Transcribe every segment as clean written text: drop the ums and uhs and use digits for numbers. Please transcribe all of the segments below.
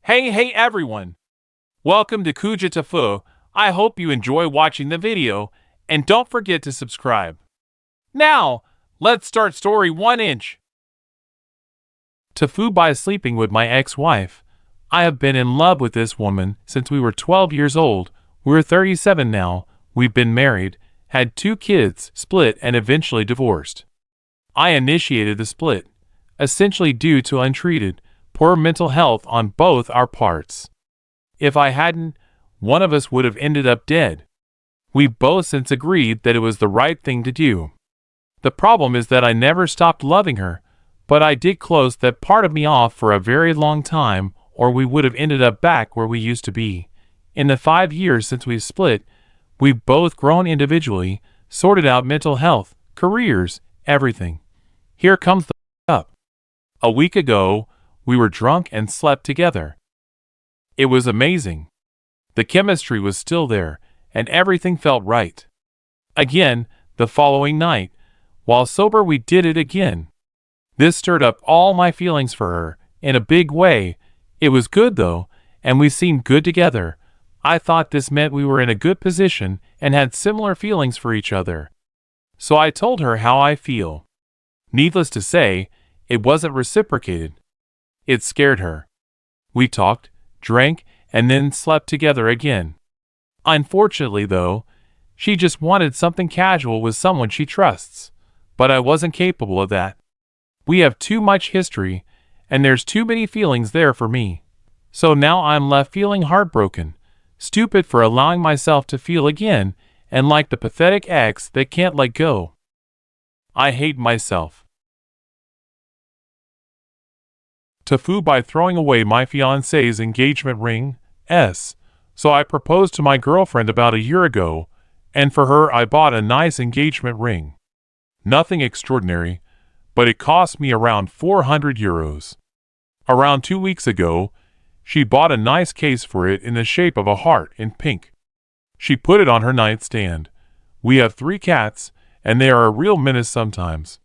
Hey everyone! Welcome to Kuja Tifu. I hope you enjoy watching the video, and don't forget to subscribe. Now, let's start story 1 inch. Tifu by sleeping with my ex-wife. I have been in love with this woman since we were 12 years old. We're 37 now, we've been married, had 2 kids, split and eventually divorced. I initiated the split, essentially due to untreated, poor mental health on both our parts. If I hadn't, one of us would have ended up dead. We both since agreed that it was the right thing to do. The problem is that I never stopped loving her, but I did close that part of me off for a very long time, or we would have ended up back where we used to be. In the 5 years since we split, we've both grown individually, sorted out mental health, careers, everything. Here comes the up. A week ago, we were drunk and slept together. It was amazing. The chemistry was still there, and everything felt right. Again, the following night, while sober we did it again. This stirred up all my feelings for her, in a big way. It was good though, and we seemed good together. I thought this meant we were in a good position and had similar feelings for each other. So I told her how I feel. Needless to say, it wasn't reciprocated. It scared her. We talked, drank, and then slept together again. Unfortunately, though, she just wanted something casual with someone she trusts, but I wasn't capable of that. We have too much history, and there's too many feelings there for me. So now I'm left feeling heartbroken, stupid for allowing myself to feel again, and like the pathetic ex that can't let go. I hate myself. Tifu by throwing away my fiancé's engagement ring, so I proposed to my girlfriend about a year ago, and for her I bought a nice engagement ring. Nothing extraordinary, but it cost me around 400 euros. Around 2 weeks ago, she bought a nice case for it in the shape of a heart in pink. She put it on her nightstand. We have 3 cats, and they are a real menace sometimes.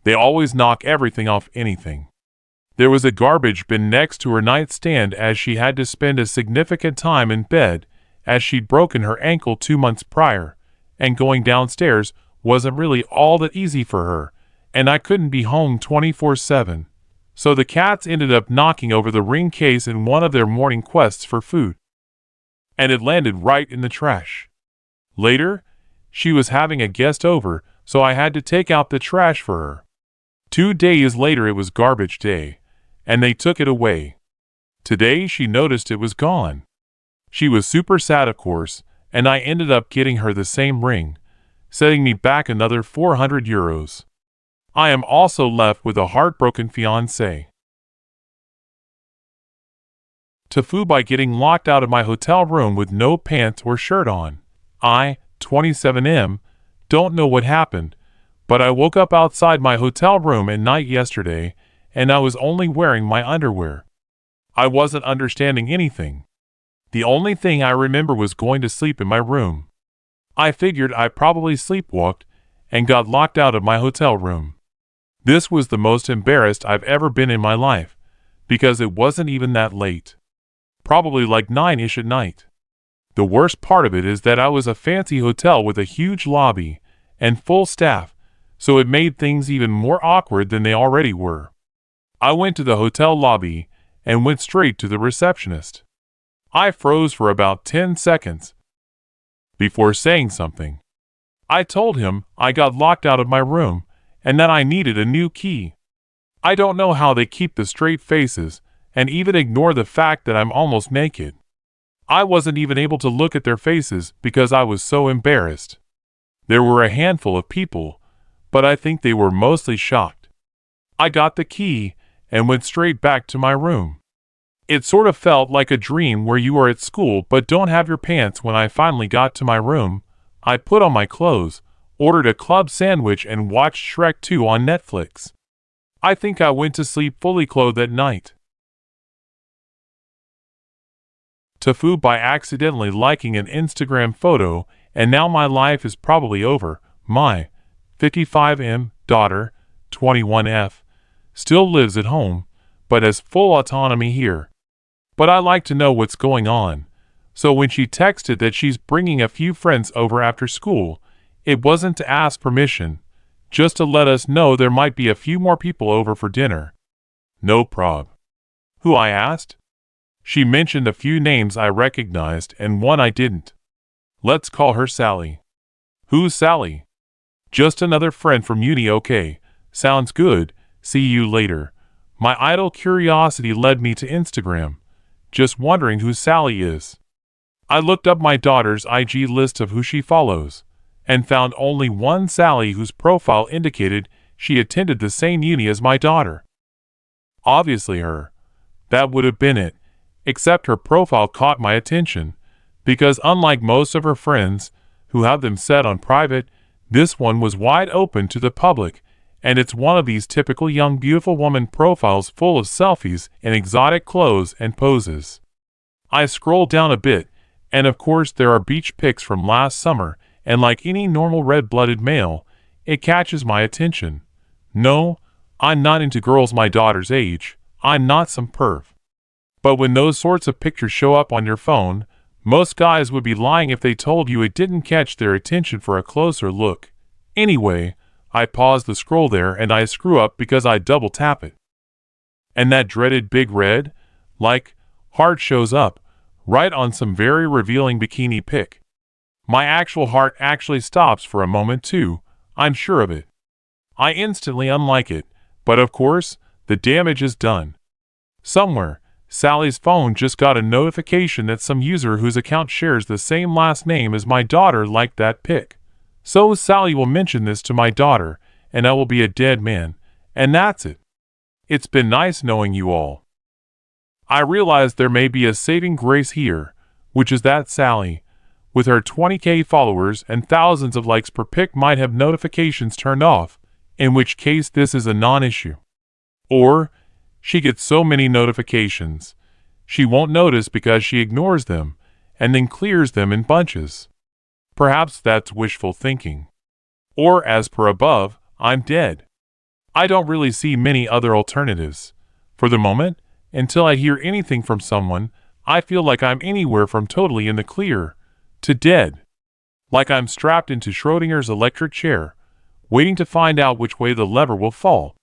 They always knock everything off anything. There was a garbage bin next to her nightstand as she had to spend a significant time in bed as she'd broken her ankle 2 months prior, and going downstairs wasn't really all that easy for her, and I couldn't be home 24/7. So the cats ended up knocking over the ring case in one of their morning quests for food, and it landed right in the trash. Later, she was having a guest over, so I had to take out the trash for her. 2 days later it was garbage day, and they took it away. Today she noticed it was gone. She was super sad, of course, and I ended up getting her the same ring, setting me back another 400 euros. I am also left with a heartbroken fiancé. Tifu by getting locked out of my hotel room with no pants or shirt on. I, 27M, don't know what happened, but I woke up outside my hotel room at night yesterday, and I was only wearing my underwear. I wasn't understanding anything. The only thing I remember was going to sleep in my room. I figured I probably sleepwalked and got locked out of my hotel room. This was the most embarrassed I've ever been in my life, because it wasn't even that late. Probably like 9-ish at night. The worst part of it is that I was a fancy hotel with a huge lobby and full staff, so it made things even more awkward than they already were. I went to the hotel lobby and went straight to the receptionist. I froze for about 10 seconds before saying something. I told him I got locked out of my room and that I needed a new key. I don't know how they keep the straight faces and even ignore the fact that I'm almost naked. I wasn't even able to look at their faces because I was so embarrassed. There were a handful of people, but I think they were mostly shocked. I got the key and went straight back to my room. It sort of felt like a dream where you are at school but don't have your pants. When I finally got to my room, I put on my clothes, ordered a club sandwich, and watched Shrek 2 on Netflix. I think I went to sleep fully clothed that night. Tifu by accidentally liking an Instagram photo, and now my life is probably over. My 55M daughter, 21F, still lives at home, but has full autonomy here. But I like to know what's going on. So when she texted that she's bringing a few friends over after school, it wasn't to ask permission, just to let us know there might be a few more people over for dinner. No prob. Who, I asked? She mentioned a few names I recognized and one I didn't. Let's call her Sally. Who's Sally? Just another friend from uni. Okay, sounds good, see you later. My idle curiosity led me to Instagram, just wondering who Sally is. I looked up my daughter's IG list of who she follows, and found only one Sally whose profile indicated she attended the same uni as my daughter. Obviously her. That would have been it, except her profile caught my attention, because unlike most of her friends, who have them set on private, this one was wide open to the public, and it's one of these typical young beautiful woman profiles full of selfies in exotic clothes and poses. I scroll down a bit, and of course there are beach pics from last summer, and like any normal red-blooded male, it catches my attention. No, I'm not into girls my daughter's age. I'm not some perv. But when those sorts of pictures show up on your phone, most guys would be lying if they told you it didn't catch their attention for a closer look. Anyway, I pause the scroll there and I screw up because I double tap it. And that dreaded big red, heart shows up, right on some very revealing bikini pic. My actual heart actually stops for a moment too, I'm sure of it. I instantly unlike it, but of course, the damage is done. Somewhere, Sally's phone just got a notification that some user whose account shares the same last name as my daughter liked that pic. So Sally will mention this to my daughter, and I will be a dead man, and that's it. It's been nice knowing you all. I realize there may be a saving grace here, which is that Sally, with her 20K followers and thousands of likes per pic, might have notifications turned off, in which case this is a non-issue. Or, she gets so many notifications, she won't notice because she ignores them, and then clears them in bunches. Perhaps that's wishful thinking. Or, as per above, I'm dead. I don't really see many other alternatives. For the moment, until I hear anything from someone, I feel like I'm anywhere from totally in the clear to dead. Like I'm strapped into Schrodinger's electric chair, waiting to find out which way the lever will fall.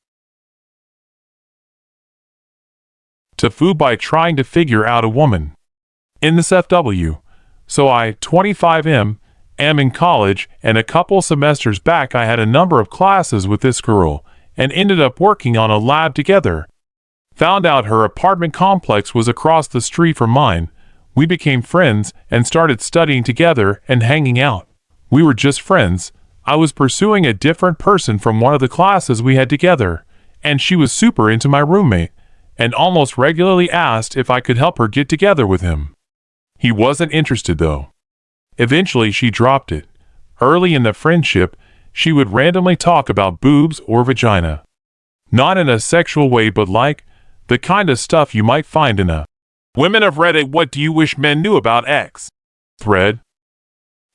Tifu by trying to figure out a woman. In this FW. So I, 25M, am in college, and a couple semesters back I had a number of classes with this girl, and ended up working on a lab together. Found out her apartment complex was across the street from mine. We became friends and started studying together and hanging out. We were just friends. I was pursuing a different person from one of the classes we had together, and she was super into my roommate, and almost regularly asked if I could help her get together with him. He wasn't interested though. Eventually she dropped it. Early in the friendship, she would randomly talk about boobs or vagina. Not in a sexual way, but like the kind of stuff you might find in a "Women of Reddit, what do you wish men knew about X?" thread.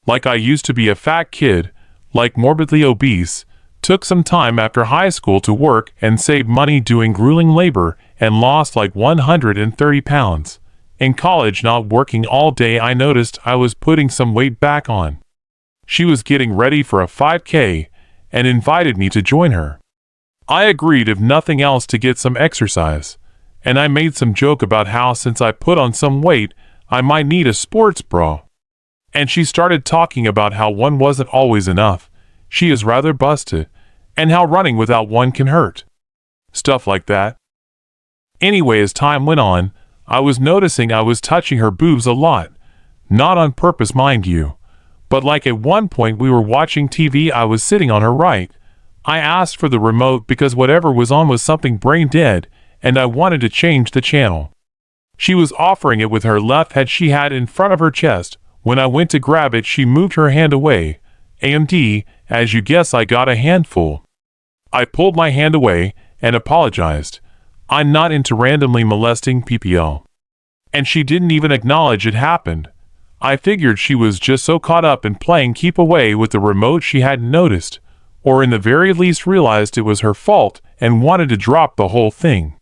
Like I used to be a fat kid, like morbidly obese, took some time after high school to work and save money doing grueling labor, and lost like 130 pounds. In college, not working all day, I noticed I was putting some weight back on. She was getting ready for a 5K and invited me to join her. I agreed, if nothing else, to get some exercise, and I made some joke about how since I put on some weight, I might need a sports bra. And she started talking about how one wasn't always enough, she is rather busted, and how running without one can hurt. Stuff like that. Anyway, as time went on, I was noticing I was touching her boobs a lot. Not on purpose, mind you. But like at one point we were watching TV, I was sitting on her right. I asked for the remote because whatever was on was something brain dead, and I wanted to change the channel. She was offering it with her left head she had in front of her chest. When I went to grab it, she moved her hand away. AMD, as you guess, I got a handful. I pulled my hand away and apologized. I'm not into randomly molesting PPL. And she didn't even acknowledge it happened. I figured she was just so caught up in playing keep away with the remote she hadn't noticed, or in the very least realized it was her fault and wanted to drop the whole thing.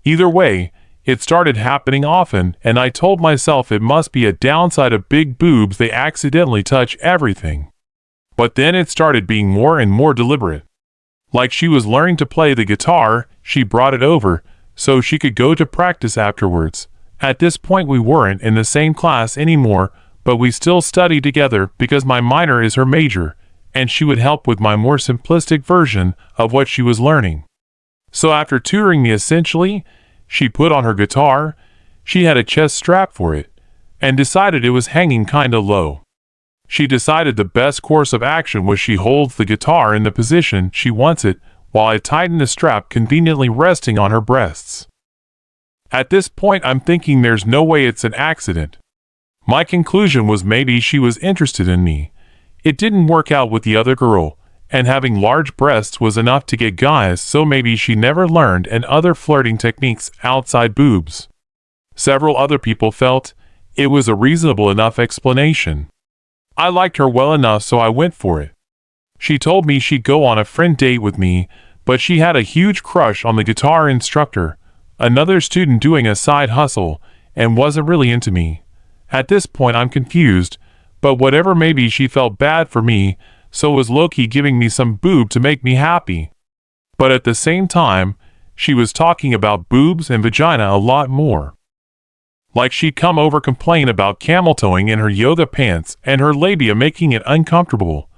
Either way, It started happening often, and I told myself it must be a downside of big boobs, they accidentally touch everything. But then it started being more and more deliberate. Like she was learning to play the guitar, she brought it over, so she could go to practice afterwards. At this point we weren't in the same class anymore, but we still studied together because my minor is her major, and she would help with my more simplistic version of what she was learning. So after tutoring me essentially, she put on her guitar, she had a chest strap for it, and decided it was hanging kinda low. She decided the best course of action was she holds the guitar in the position she wants it, while I tighten the strap conveniently resting on her breasts. At this point I'm thinking there's no way it's an accident. My conclusion was maybe she was interested in me. It didn't work out with the other girl, and having large breasts was enough to get guys, so maybe she never learned and other flirting techniques outside boobs. Several other people felt it was a reasonable enough explanation. I liked her well enough, so I went for it. She told me she'd go on a friend date with me, but she had a huge crush on the guitar instructor, another student doing a side hustle, and wasn't really into me. At this point I'm confused, but whatever, maybe she felt bad for me, so was low-key giving me some boob to make me happy. But at the same time, she was talking about boobs and vagina a lot more. Like she'd come over complain about camel toeing in her yoga pants and her labia making it uncomfortable,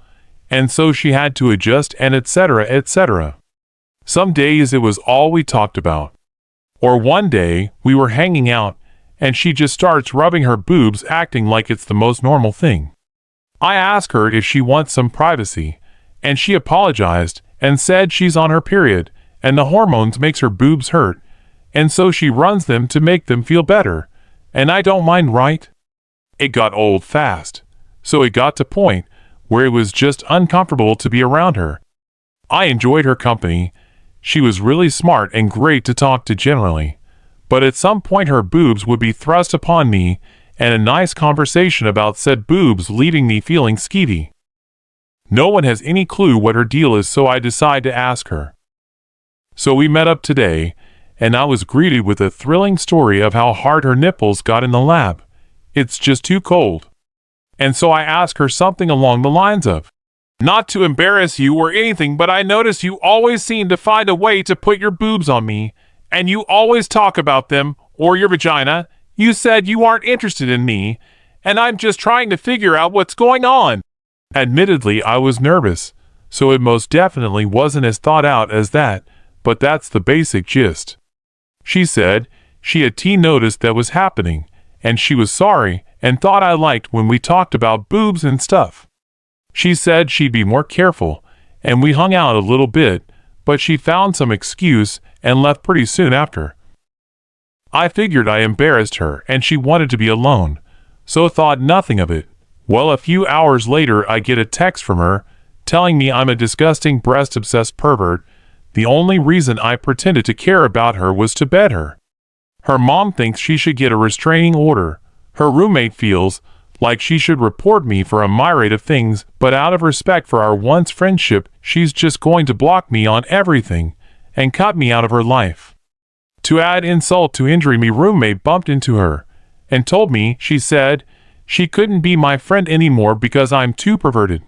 and so she had to adjust and etc. etc. Some days it was all we talked about. Or one day, we were hanging out, and she just starts rubbing her boobs acting like it's the most normal thing. I asked her if she wants some privacy, and she apologized and said she's on her period, and the hormones makes her boobs hurt, and so she runs them to make them feel better, and I don't mind, right? It got old fast, so it got to point where it was just uncomfortable to be around her. I enjoyed her company. She was really smart and great to talk to generally, but at some point her boobs would be thrust upon me, and a nice conversation about said boobs leaving me feeling skeevy. No one has any clue what her deal is, so I decide to ask her. So we met up today, and I was greeted with a thrilling story of how hard her nipples got in the lab. It's just too cold. And so I asked her something along the lines of, "Not to embarrass you or anything, but I notice you always seem to find a way to put your boobs on me, and you always talk about them, or your vagina. You said you aren't interested in me, and I'm just trying to figure out what's going on." Admittedly, I was nervous, so it most definitely wasn't as thought out as that, but that's the basic gist. She said she had noticed that was happening, and she was sorry and thought I liked when we talked about boobs and stuff. She said she'd be more careful, and we hung out a little bit, but she found some excuse and left pretty soon after. I figured I embarrassed her and she wanted to be alone, so thought nothing of it. Well, a few hours later I get a text from her telling me I'm a disgusting breast-obsessed pervert. The only reason I pretended to care about her was to bed her. Her mom thinks she should get a restraining order. Her roommate feels like she should report me for a myriad of things, but out of respect for our once friendship, she's just going to block me on everything and cut me out of her life. To add insult to injury, my roommate bumped into her and told me, she said, she couldn't be my friend anymore because I'm too perverted.